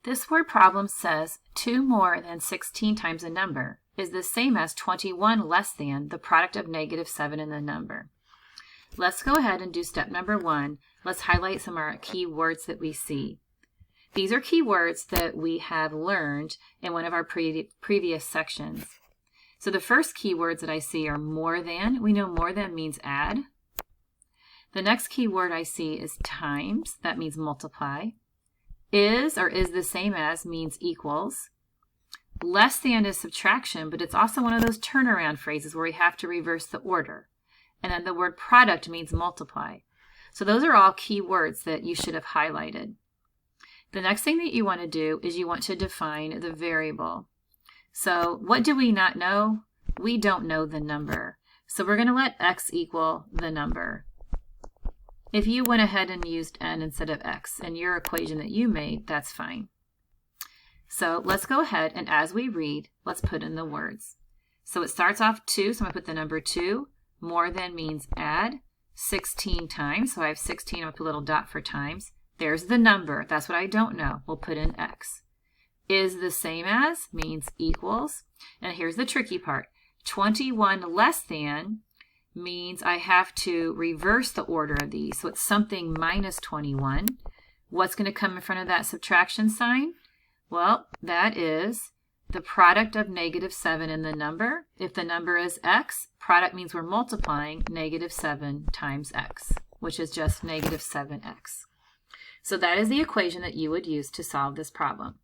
This word problem says 2 more than 16 times a number is the same as 21 less than the product of -7 in the number. Let's go ahead and do step number 1. Let's highlight some of our key words that we see. These are key words that we have learned in one of our previous sections. So the first key words that I see are more than. We know more than means add. The next key word I see is times. That means multiply. Is or is the same as means equals. Less than is subtraction, but it's also one of those turnaround phrases where we have to reverse the order. And then the word product means multiply. So those are all key words that you should have highlighted. The next thing that you want to do is you want to define the variable. So what do we not know? We don't know the number. So we're going to let x equal the number. If you went ahead and used n instead of x in your equation that you made, that's fine. So let's go ahead and as we read, let's put in the words. So it starts off 2, so I'm going to put the number 2. More than means add. 16 times, so I have 16, I'm going to put a little dot for times. There's the number, that's what I don't know. We'll put in x. Is the same as means equals. And here's the tricky part. 21 less than means I have to reverse the order of these. So it's something minus 21. What's going to come in front of that subtraction sign? Well, that is the product of -7 in the number. If the number is x, product means we're multiplying -7 times x, which is just -7x. So that is the equation that you would use to solve this problem.